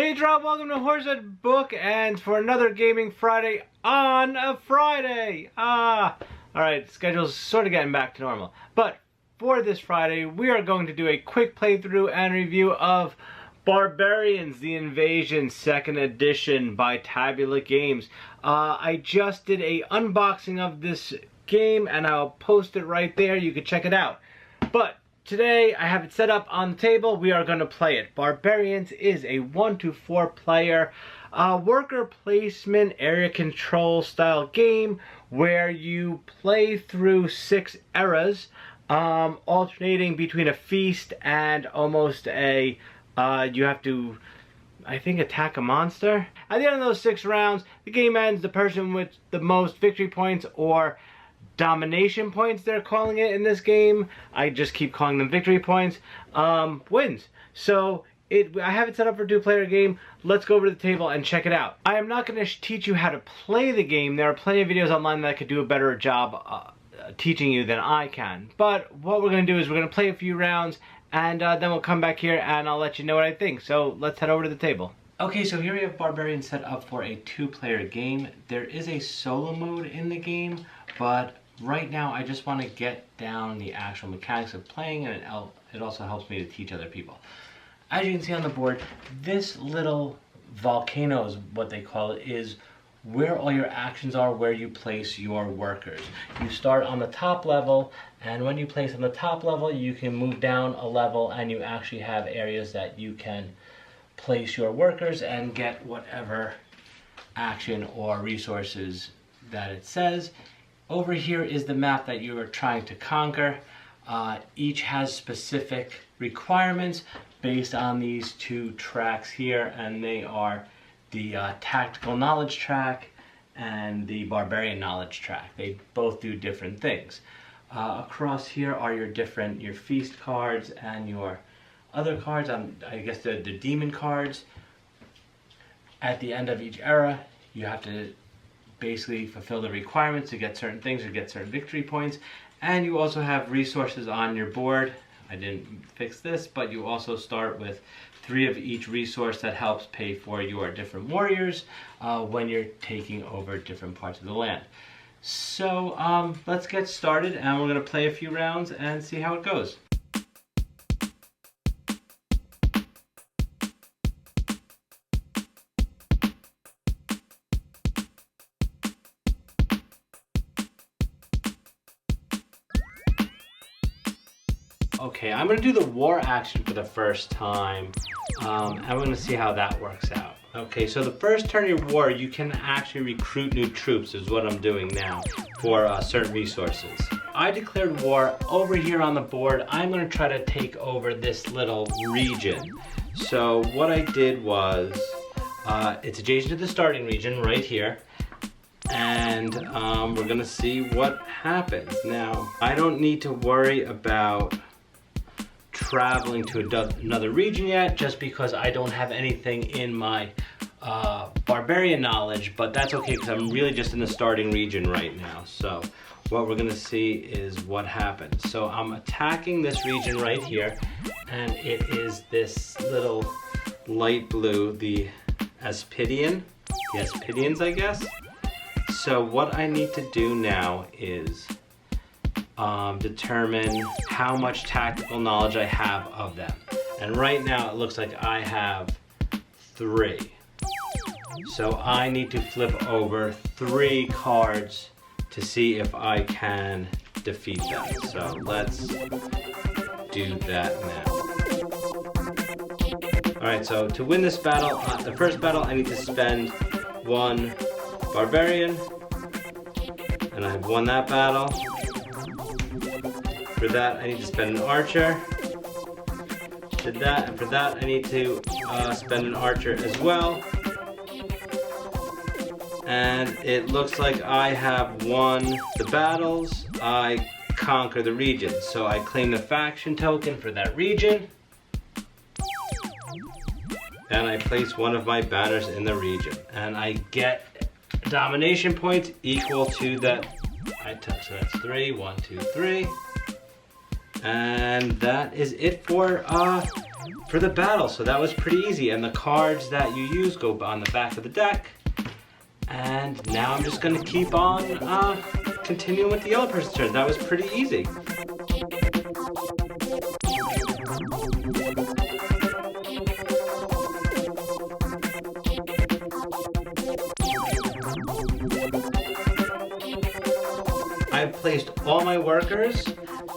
Hey Rob, welcome to Horsehead Bookends for another Gaming Friday on a Friday. Alright, schedule's sort of getting back to normal. But for this Friday, we are going to do a quick playthrough and review of Barbarians, The Invasion 2nd Edition by Tabula Games. I just did a unboxing of this game and I'll post it right there. You can check it out. But today, I have it set up on the table. We are going to play it. Barbarians is a 1 to 4 player worker placement area control style game where you play through 6 eras, alternating between a feast and almost a, you have to, I think, attack a monster. At the end of those 6 rounds, the game ends. The person with the most victory points, or domination points they're calling it in this game, I just keep calling them victory points, wins. So I have it set up for a 2-player game. Let's go over to the table and check it out. I am not going to teach you how to play the game. There are plenty of videos online that could do a better job teaching you than I can. But what we're going to do is we're going to play a few rounds and then we'll come back here and I'll let you know what I think. So let's head over to the table. Okay, so here we have Barbarians set up for a 2-player game. There is a solo mode in the game, but right now I just want to get down the actual mechanics of playing, and it also helps me to teach other people. As you can see on the board, this little volcano is what they call it, is where all your actions are, where you place your workers. You start on the top level, and when you place on the top level, you can move down a level and you actually have areas that you can place your workers and get whatever action or resources that it says. Over here is the map that you are trying to conquer. Each has specific requirements based on these 2 tracks here, and they are the tactical knowledge track and the barbarian knowledge track. They both do different things. Across here are your feast cards and your other cards. I guess the demon cards. At the end of each era, you have to basically fulfill the requirements to get certain things or get certain victory points. And you also have resources on your board. I didn't fix this, but you also start with 3 of each resource that helps pay for your different warriors when you're taking over different parts of the land. So let's get started, and we're going to play a few rounds and see how it goes. Okay, I'm going to do the war action for the first time, and we're going to see how that works out. Okay, so the first turn of your war, you can actually recruit new troops, is what I'm doing now, for certain resources. I declared war. Over here on the board, I'm going to try to take over this little region. So what I did was, it's adjacent to the starting region right here, and we're going to see what happens. Now, I don't need to worry about traveling to another region yet, just because I don't have anything in my barbarian knowledge, but that's okay because I'm really just in the starting region right now. So what we're gonna see is what happens. So I'm attacking this region right here, and it is this little light blue, the Aspidians, I guess. So what I need to do now is determine how much tactical knowledge I have of them. And right now it looks like I have 3. So I need to flip over 3 cards to see if I can defeat them. So let's do that now. Alright, so to win this battle, the first battle, I need to spend 1 barbarian, and I've won that battle. For that, I need to spend an archer. Did that, and for that, I need to spend an archer as well. And it looks like I have won the battles. I conquer the region. So I claim the faction token for that region. And I place one of my banners in the region. And I get domination points equal to that I took. So that's 3, 1, 2, 3. And that is it for for the battle. So that was pretty easy. And the cards that you use go on the back of the deck. And now I'm just gonna keep on continuing with the yellow person's turn. That was pretty easy. I've placed all my workers,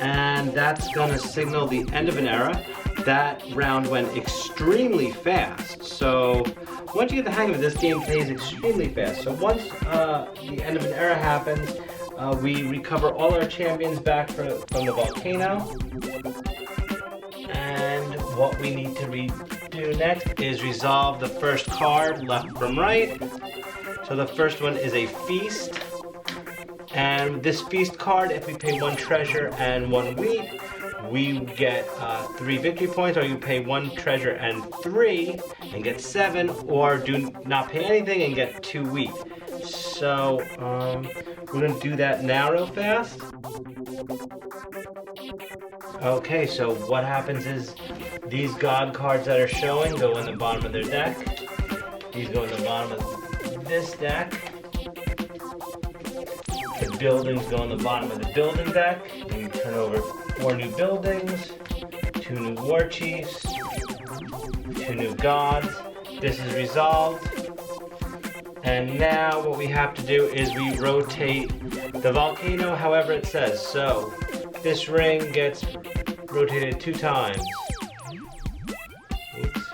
and that's gonna signal the end of an era. That round went extremely fast. So once you get the hang of it, this game plays extremely fast. So once the end of an era happens, we recover all our champions back from the volcano. And what we need to do next is resolve the first card left from right. So the first one is a feast. And this feast card, if we pay 1 treasure and 1 wheat, we get 3 victory points, or you pay 1 treasure and 3 and get 7, or do not pay anything and get 2 wheat. So we're gonna do that now real fast. Okay, so what happens is these god cards that are showing go in the bottom of their deck. These go in the bottom of this deck. The buildings go on the bottom of the building deck. Then you turn over 4 new buildings, 2 new war chiefs, 2 new gods. This is resolved. And now what we have to do is we rotate the volcano however it says. So this ring gets rotated 2 times. Oops.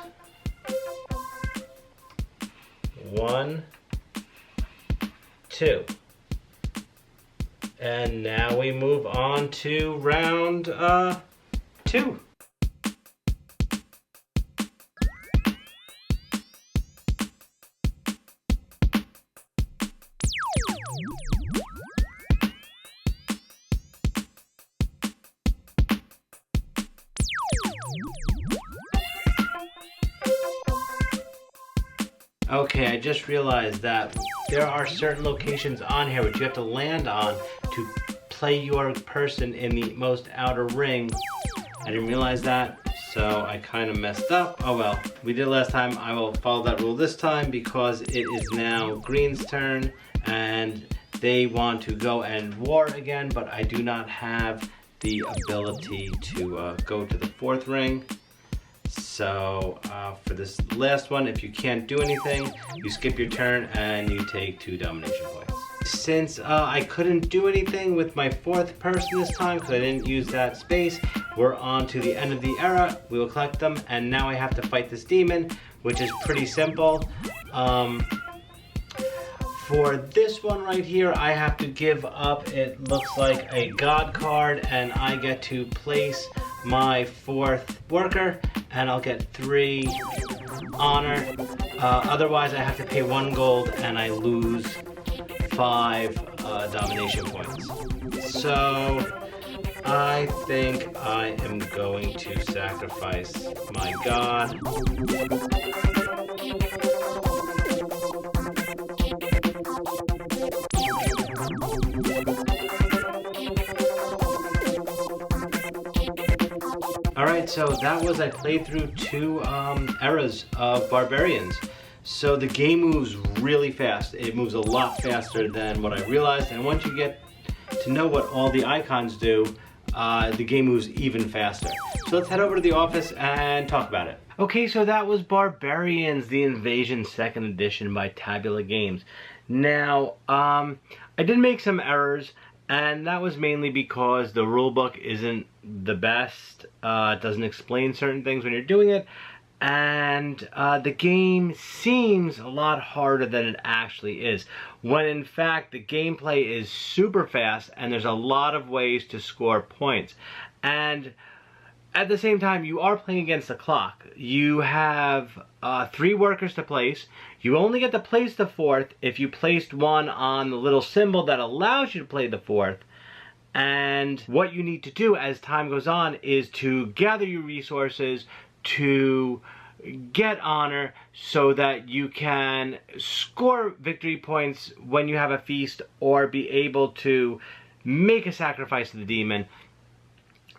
1, 2. And now we move on to round 2. Okay, I just realized that there are certain locations on here which you have to land on to play your person in the most outer ring. I didn't realize that, so I kind of messed up. Oh well, we did last time. I will follow that rule this time because it is now Green's turn and they want to go and war again, but I do not have the ability to go to the 4th ring. So for this last one, if you can't do anything, you skip your turn and you take 2 domination points. Since I couldn't do anything with my 4th person this time because I didn't use that space, we're on to the end of the era. We will collect them, and now I have to fight this demon, which is pretty simple. For this one right here, I have to give up, it looks like, a god card, and I get to place my 4th worker, and I'll get 3 honor. Otherwise, I have to pay 1 gold, and I lose 5 domination points. So I think I am going to sacrifice my god. Alright, so that was, I played through 2 eras of Barbarians. So the game moves really fast. It moves a lot faster than what I realized, and once you get to know what all the icons do, the game moves even faster. So let's head over to the office and talk about it. Okay, so that was Barbarians, the Invasion 2nd Edition by Tabula Games. Now, I did make some errors, and that was mainly because the rulebook isn't the best. It doesn't explain certain things when you're doing it, and the game seems a lot harder than it actually is, when in fact the gameplay is super fast and there's a lot of ways to score points. And at the same time, you are playing against the clock. You have 3 workers to place. You only get to place the 4th if you placed one on the little symbol that allows you to play the 4th. And what you need to do as time goes on is to gather your resources to get honor so that you can score victory points when you have a feast, or be able to make a sacrifice to the demon.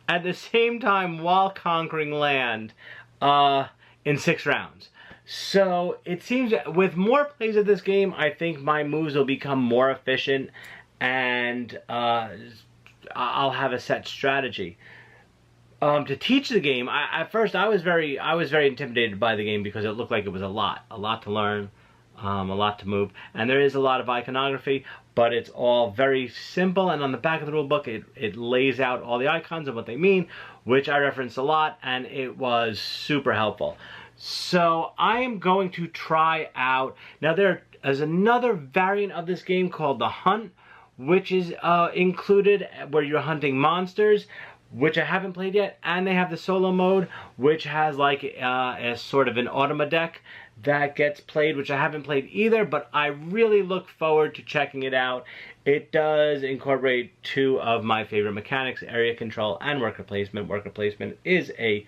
At the same time, while conquering land, in 6 rounds. So it seems that with more plays of this game, I think my moves will become more efficient, and I'll have a set strategy. To teach the game, at first I was very intimidated by the game because it looked like it was a lot to learn, a lot to move, and there is a lot of iconography, but it's all very simple, and on the back of the rule book it lays out all the icons and what they mean, which I referenced a lot, and it was super helpful. So I am going to try out, now there is another variant of this game called the Hunt, which is included, where you're hunting monsters, which I haven't played yet, and they have the solo mode, which has like a sort of an automa deck that gets played, which I haven't played either, but I really look forward to checking it out. It does incorporate 2 of my favorite mechanics, area control and worker placement. Worker placement is a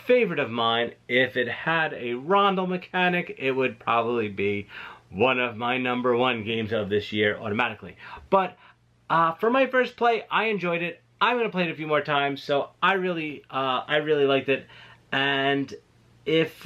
favorite of mine. If it had a rondel mechanic, it would probably be one of my #1 games of this year automatically. But for my first play, I enjoyed it. I'm going to play it a few more times, so I really liked it. And if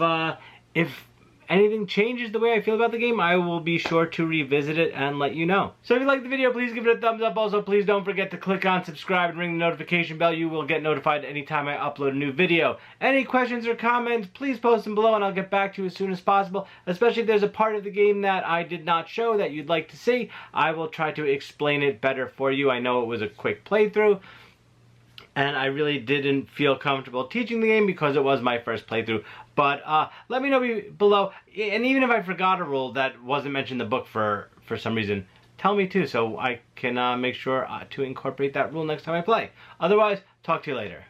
anything changes the way I feel about the game, I will be sure to revisit it and let you know. So if you liked the video, please give it a thumbs up. Also, please don't forget to click on subscribe and ring the notification bell. You will get notified anytime I upload a new video. Any questions or comments, please post them below and I'll get back to you as soon as possible. Especially if there's a part of the game that I did not show that you'd like to see, I will try to explain it better for you. I know it was a quick playthrough, and I really didn't feel comfortable teaching the game because it was my first playthrough. But let me know below, and even if I forgot a rule that wasn't mentioned in the book for some reason, tell me too, so I can make sure to incorporate that rule next time I play. Otherwise, talk to you later.